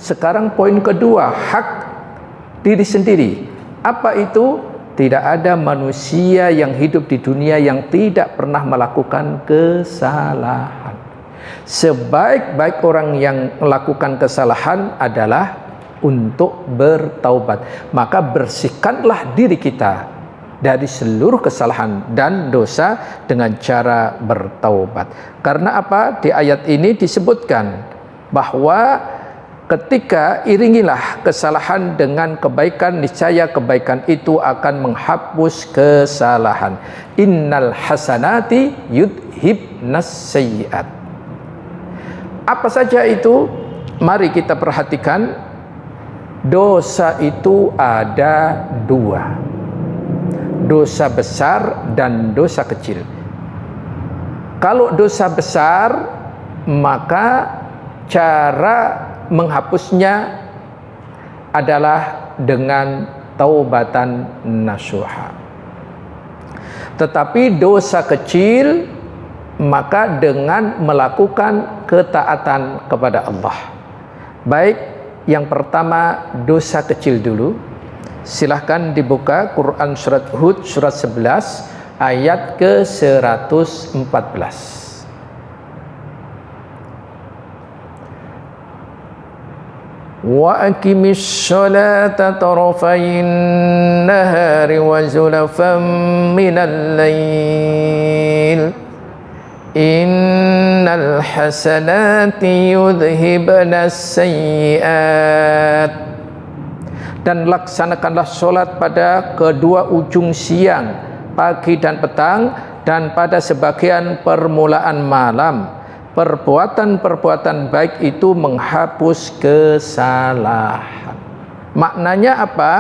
Sekarang poin kedua, hak diri sendiri. Apa itu? Tidak ada manusia yang hidup di dunia yang tidak pernah melakukan kesalahan. Sebaik-baik orang yang melakukan kesalahan adalah untuk bertaubat. Maka bersihkanlah diri kita dari seluruh kesalahan dan dosa dengan cara bertaubat. Karena apa? Di ayat ini disebutkan bahwa ketika iringilah kesalahan dengan kebaikan, niscaya kebaikan itu akan menghapus kesalahan. Innal hasanati yudhibnas sayyiat. Apa saja itu? Mari kita perhatikan. Dosa itu ada dua, dosa besar dan dosa kecil. Kalau dosa besar, maka cara menghapusnya adalah dengan taubatan nasuha. Tetapi dosa kecil, maka dengan melakukan ketaatan kepada Allah. Baik, yang pertama dosa kecil dulu. Silahkan dibuka Quran surat Hud surat 11 ayat ke-114. Wa aqimis sholata tarafayn nahari wa zulafan minal lail innal hasanati yudhibnas sayyiat. Dan laksanakanlah sholat pada kedua ujung siang, pagi dan petang, dan pada sebagian permulaan malam. Perbuatan-perbuatan baik itu menghapus kesalahan. Maknanya apa?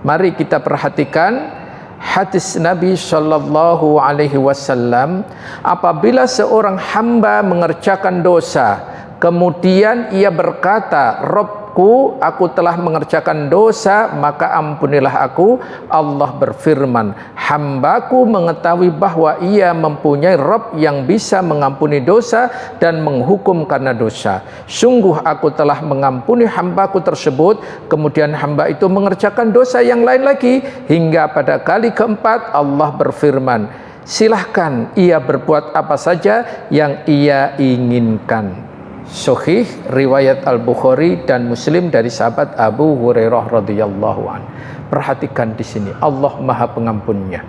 Mari kita perhatikan hadis Nabi Shallallahu Alaihi Wasallam. Apabila seorang hamba mengerjakan dosa, kemudian ia berkata, Robku, aku telah mengerjakan dosa, maka ampunilah aku. Allah berfirman, hambaku mengetahui bahwa ia mempunyai Rob yang bisa mengampuni dosa dan menghukum karena dosa. Sungguh aku telah mengampuni hambaku tersebut. Kemudian hamba itu mengerjakan dosa yang lain lagi, hingga pada kali keempat Allah berfirman, silahkan ia berbuat apa saja yang ia inginkan. Sahih riwayat Al-Bukhari dan Muslim dari sahabat Abu Hurairah radhiyallahu anhu. Perhatikan di sini, Allah Maha Pengampunnya.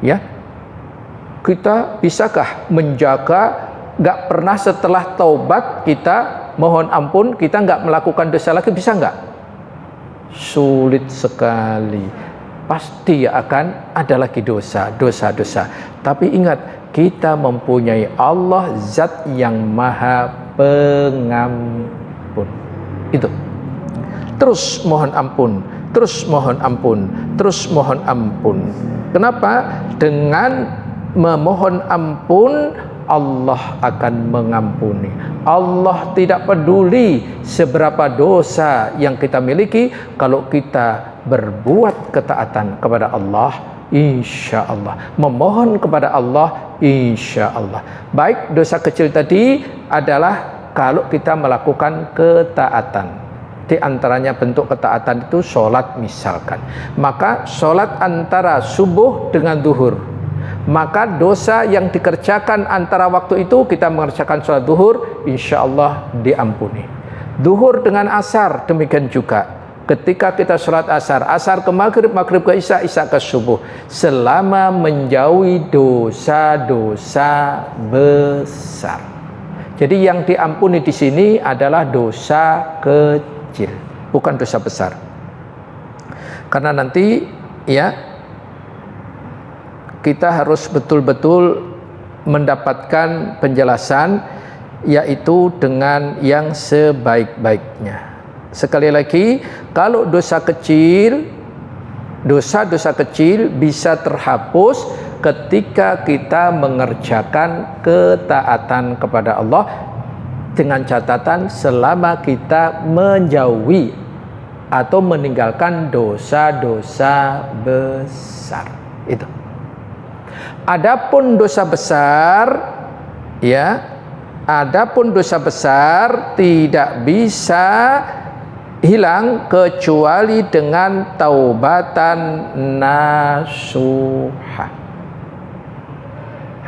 Ya, kita bisakah menjaga gak pernah setelah taubat kita mohon ampun, kita gak melakukan dosa lagi, bisa gak? Sulit sekali. Pasti akan ada lagi dosa-dosa. Tapi ingat, kita mempunyai Allah, zat yang maha pengampun. Itu. Terus mohon ampun, terus mohon ampun, terus mohon ampun. Kenapa? Dengan memohon ampun, Allah akan mengampuni. Allah tidak peduli seberapa dosa yang kita miliki, kalau kita berbuat ketaatan kepada Allah, insya Allah, memohon kepada Allah, insya Allah. Baik, dosa kecil tadi adalah kalau kita melakukan ketaatan. Di antaranya bentuk ketaatan itu sholat misalkan. Maka sholat antara subuh dengan duhur, maka dosa yang dikerjakan antara waktu itu kita mengerjakan sholat duhur, insya Allah diampuni. Duhur dengan asar demikian juga. Ketika kita sholat asar ke maghrib, maghrib ke isya, isya ke subuh, selama menjauhi dosa-dosa besar. Jadi yang diampuni di sini adalah dosa kecil, bukan dosa besar. Karena nanti ya kita harus betul-betul mendapatkan penjelasan, yaitu dengan yang sebaik-baiknya. Sekali lagi, kalau dosa-dosa kecil bisa terhapus ketika kita mengerjakan ketaatan kepada Allah, dengan catatan selama kita menjauhi atau meninggalkan dosa-dosa besar. Itu. Adapun dosa besar, ya, adapun dosa besar tidak bisa hilang kecuali dengan taubatan nasuha.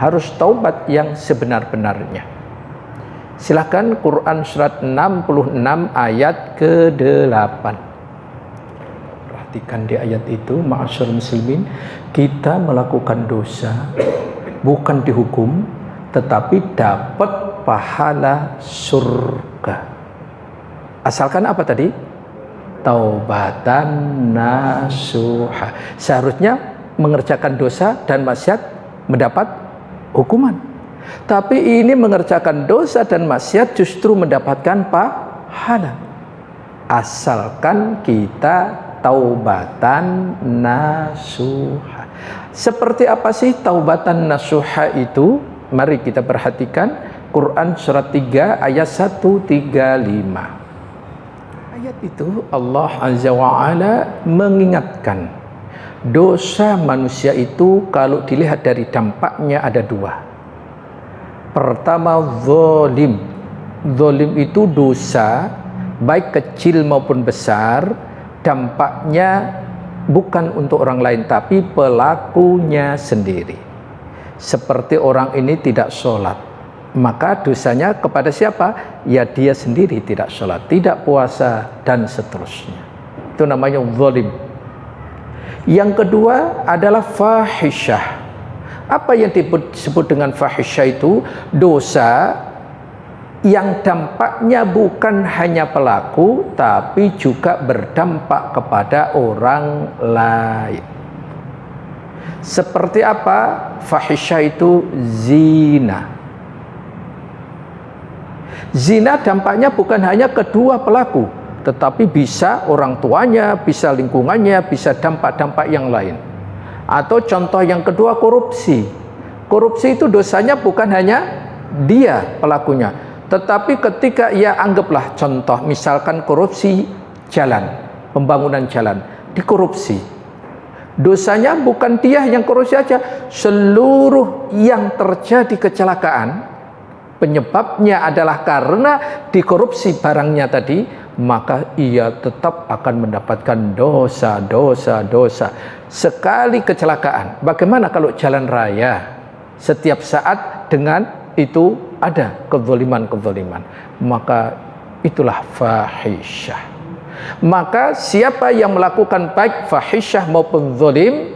Harus taubat yang sebenar-benarnya. Silakan Quran surat 66 ayat ke-8. Perhatikan di ayat itu, ma'asyarul muslimin, kita melakukan dosa bukan dihukum tetapi dapat pahala surga. Asalkan apa tadi? Taubatan nasuha. Seharusnya mengerjakan dosa dan maksiat mendapat hukuman. Tapi ini mengerjakan dosa dan maksiat justru mendapatkan pahala. Asalkan kita taubatan nasuha. Seperti apa sih taubatan nasuha itu? Mari kita perhatikan Quran surat 3 ayat 135. Ayat itu Allah Azza wa Jalla mengingatkan dosa manusia itu kalau dilihat dari dampaknya ada dua. Pertama, zalim. Zalim itu dosa baik kecil maupun besar, dampaknya bukan untuk orang lain tapi pelakunya sendiri. Seperti orang ini tidak sholat, maka dosanya kepada siapa? Ya dia sendiri tidak sholat, tidak puasa, dan seterusnya. Itu namanya zalim. Yang kedua adalah fahisyah. Apa yang disebut dengan fahisyah itu? Dosa yang dampaknya bukan hanya pelaku tapi juga berdampak kepada orang lain. Seperti apa? Fahisyah itu zina. Zina dampaknya bukan hanya kedua pelaku, tetapi bisa orang tuanya, bisa lingkungannya, bisa dampak-dampak yang lain. Atau contoh yang kedua, korupsi. Korupsi itu dosanya bukan hanya dia pelakunya, tetapi ketika ia anggaplah contoh misalkan korupsi jalan, pembangunan jalan, dikorupsi. Dosanya bukan dia yang korupsi saja, seluruh yang terjadi kecelakaan penyebabnya adalah karena dikorupsi barangnya tadi, maka ia tetap akan mendapatkan dosa. Sekali kecelakaan, bagaimana kalau jalan raya setiap saat dengan itu ada kezaliman, maka itulah fahisyah. Maka siapa yang melakukan baik fahisyah maupun zalim,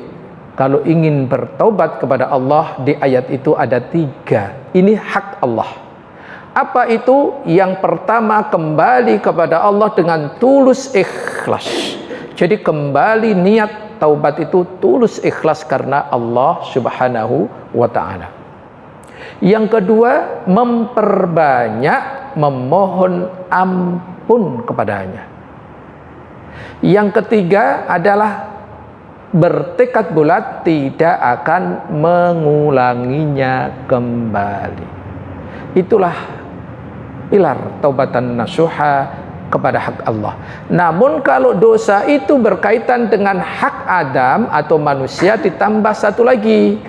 kalau ingin bertaubat kepada Allah, di ayat itu ada 3. Ini hak Allah. Apa itu? Yang pertama, kembali kepada Allah dengan tulus ikhlas. Jadi kembali niat taubat itu tulus ikhlas karena Allah Subhanahu wa ta'ala. Yang kedua, memperbanyak memohon ampun kepadanya. Yang ketiga adalah bertekad bulat tidak akan mengulanginya kembali. Itulah pilar taubatan nasuha kepada hak Allah. Namun kalau dosa itu berkaitan dengan hak Adam atau manusia, ditambah satu lagi,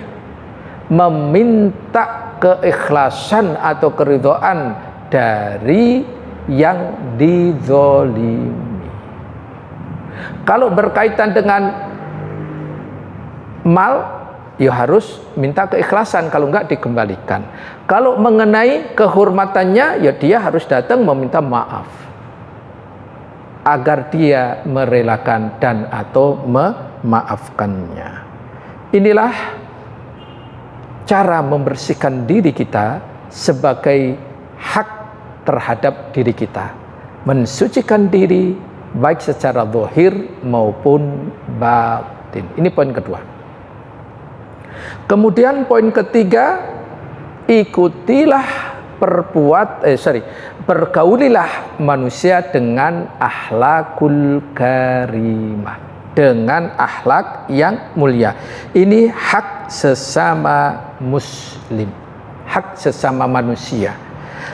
meminta keikhlasan atau keridhaan dari yang dizolimi. Kalau berkaitan dengan mal, ya harus minta keikhlasan, kalau enggak dikembalikan. Kalau mengenai kehormatannya, ya dia harus datang meminta maaf agar dia merelakan dan atau memaafkannya. Inilah cara membersihkan diri kita sebagai hak terhadap diri kita, mensucikan diri baik secara zahir maupun batin. Ini poin kedua. Kemudian poin ketiga, bergaulilah manusia dengan akhlakul karimah, dengan akhlak yang mulia. Ini hak sesama muslim, hak sesama manusia.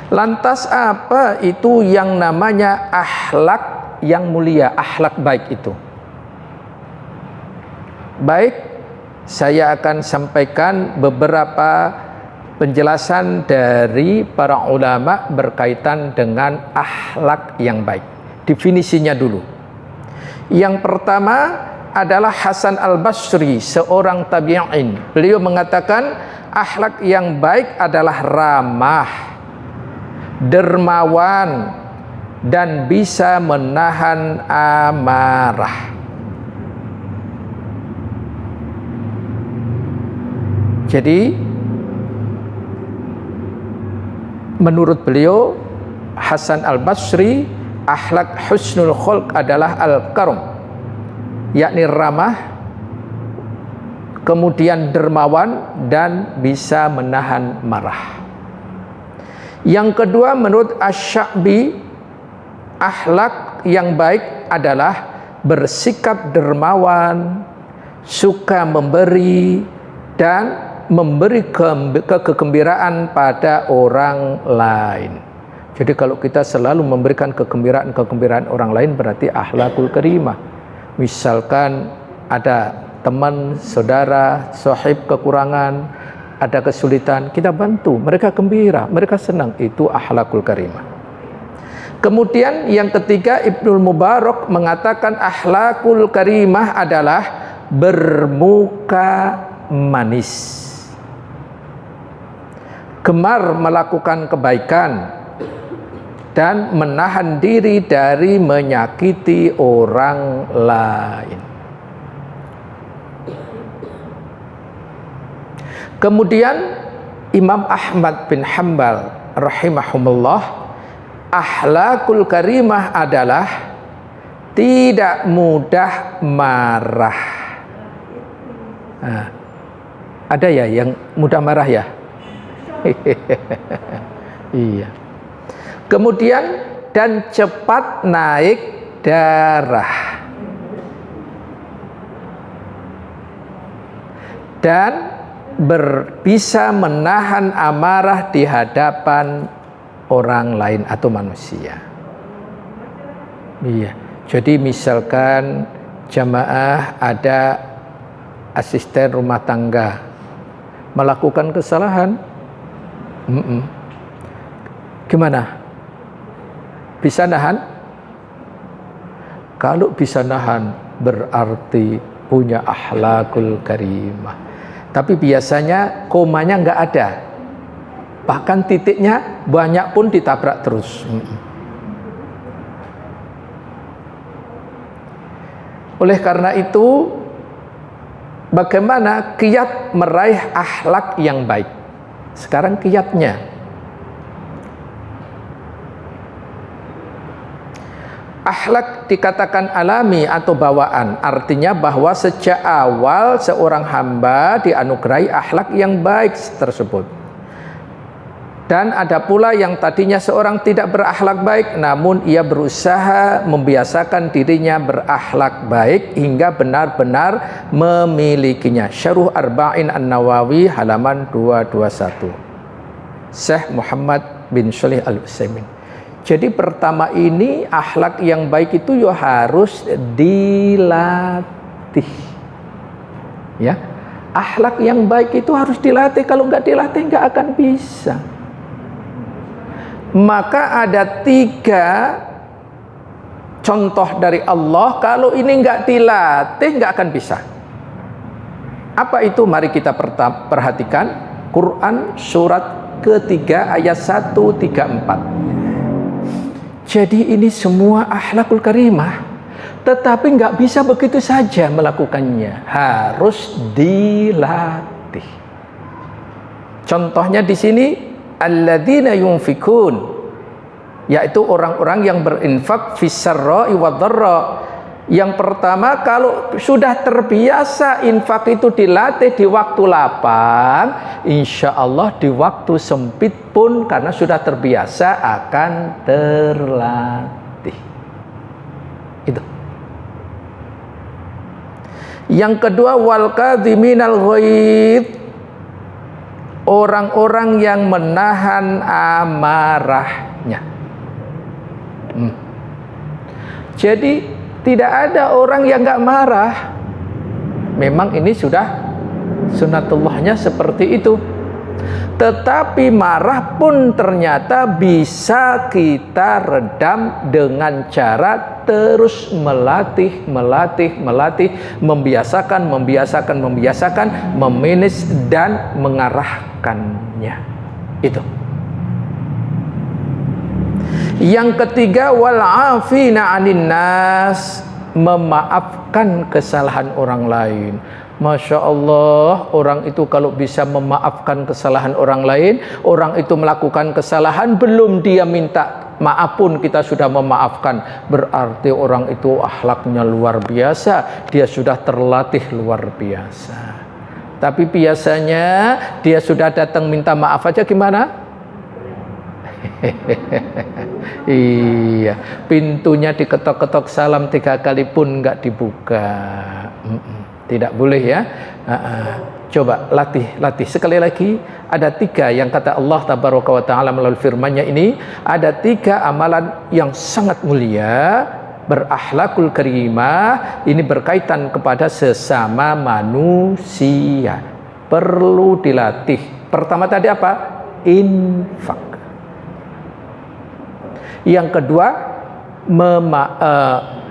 Lantas apa itu yang namanya akhlak yang mulia, akhlak baik itu? Baik, saya akan sampaikan beberapa penjelasan dari para ulama berkaitan dengan akhlak yang baik. definisinya dulu. Yang pertama adalah Hasan Al-Basri, seorang tabi'in. Beliau mengatakan akhlak yang baik adalah ramah, dermawan, dan bisa menahan amarah. Jadi menurut beliau Hasan Al-Basri, akhlak husnul khulq adalah al-karam, yakni ramah, kemudian dermawan, dan bisa menahan marah. Yang kedua menurut Asy-Sya'bi, akhlak yang baik adalah bersikap dermawan, suka memberi, dan memberi kegembiraan pada orang lain. Jadi kalau kita selalu memberikan kegembiraan orang lain, berarti akhlakul karimah. Misalkan ada teman, saudara, sahib kekurangan, ada kesulitan, kita bantu, mereka gembira, mereka senang, itu akhlakul karimah. Kemudian yang ketiga, Ibnul Mubarak mengatakan akhlakul karimah adalah bermuka manis, gemar melakukan kebaikan, dan menahan diri dari menyakiti orang lain. Kemudian Imam Ahmad bin Hanbal rahimahumullah, akhlakul karimah adalah tidak mudah marah. Nah, ada ya yang mudah marah ya? Iya. Kemudian dan cepat naik darah, dan bisa menahan amarah di hadapan orang lain atau manusia. Iya. Jadi misalkan jamaah ada asisten rumah tangga melakukan kesalahan, gimana? Bisa nahan? Kalau bisa nahan berarti punya akhlakul karimah. Tapi biasanya komanya nggak ada, bahkan titiknya banyak pun ditabrak terus. Oleh karena itu, bagaimana kiat meraih akhlak yang baik? Sekarang kiatnya. Akhlak dikatakan alami atau bawaan, artinya bahwa sejak awal seorang hamba dianugerahi akhlak yang baik tersebut. Dan ada pula yang tadinya seorang tidak berakhlak baik, namun ia berusaha membiasakan dirinya berakhlak baik hingga benar-benar memilikinya. Syarh Arba'in An-Nawawi halaman 221. Syekh Muhammad bin Shalih Al-Utsaimin. Jadi pertama ini akhlak yang baik itu ya harus dilatih. Ya, akhlak yang baik itu harus dilatih. Kalau nggak dilatih nggak akan bisa. Maka ada 3 contoh dari Allah, kalau ini nggak dilatih nggak akan bisa. Apa itu? Mari kita perhatikan. Quran surat ketiga ayat 134. Jadi ini semua akhlakul karimah, tetapi nggak bisa begitu saja melakukannya, harus dilatih. Contohnya di sini, alladzina yunfikun, yaitu orang-orang yang berinfak fis-sarra'i wad-dharra. Yang pertama, kalau sudah terbiasa infak itu dilatih di waktu lapang, insya Allah di waktu sempit pun karena sudah terbiasa akan terlatih. Itu. Yang kedua, wal kadhiminal ghaidh, orang-orang yang menahan amarahnya. Jadi tidak ada orang yang nggak marah. Memang ini sudah sunatullahnya seperti itu. Tetapi marah pun ternyata bisa kita redam dengan cara terus melatih, membiasakan, memanage dan mengarahkannya. Itu. Yang ketiga, wal afina 'anin nas, memaafkan kesalahan orang lain. Masya Allah, orang itu kalau bisa memaafkan kesalahan orang lain, orang itu melakukan kesalahan, belum dia minta maaf pun kita sudah memaafkan, berarti orang itu akhlaknya luar biasa, dia sudah terlatih luar biasa. Tapi biasanya dia sudah datang minta maaf aja gimana? Iya, pintunya diketok-ketok salam 3 kali pun nggak dibuka. Tidak boleh ya. Coba latih sekali lagi. Ada 3 yang kata Allah Tabaraka wa Ta'ala melalui firman-Nya ini, ada 3 amalan yang sangat mulia, berakhlakul karimah. Ini berkaitan kepada sesama manusia, perlu dilatih. Pertama tadi apa? Infak. Yang kedua,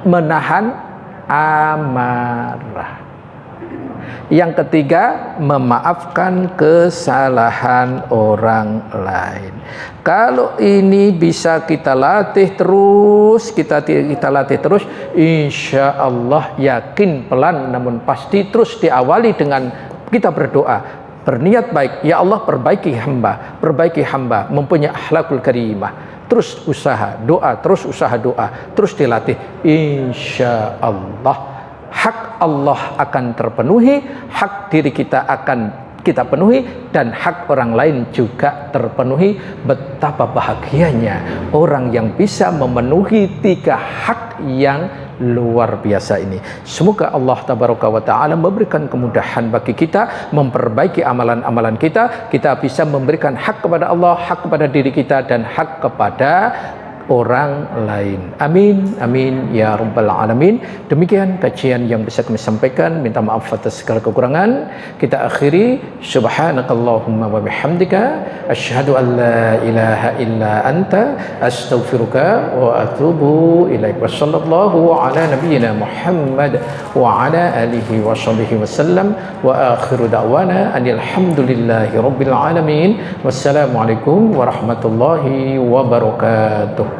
menahan amarah. Yang ketiga, memaafkan kesalahan orang lain. Kalau ini bisa kita latih terus, kita latih terus, insya Allah yakin pelan namun pasti, terus diawali dengan kita berdoa, berniat baik, ya Allah perbaiki hamba mempunyai akhlakul karimah. Terus usaha doa, terus dilatih, insya Allah hak Allah akan terpenuhi, hak diri kita akan kita penuhi, dan hak orang lain juga terpenuhi. Betapa bahagianya orang yang bisa memenuhi 3 hak yang luar biasa ini. Semoga Allah Tabaraka wa Ta'ala memberikan kemudahan bagi kita, memperbaiki amalan-amalan kita bisa memberikan hak kepada Allah, hak kepada diri kita, dan hak kepada orang lain. Amin, amin ya rabbal alamin. Demikian kajian yang bisa kami sampaikan. Minta maaf atas segala kekurangan. Kita akhiri, subhanakallahumma wa bihamdika asyhadu an la ilaha illa anta astaghfiruka wa atubu ilaik. Wassallallahu ala nabiyyina Muhammad wa ala alihi wa sahbihi wasallam, wa akhiru da'wana anil hamdulillahi rabbil alamin. Wassalamualaikum warahmatullahi wabarakatuh.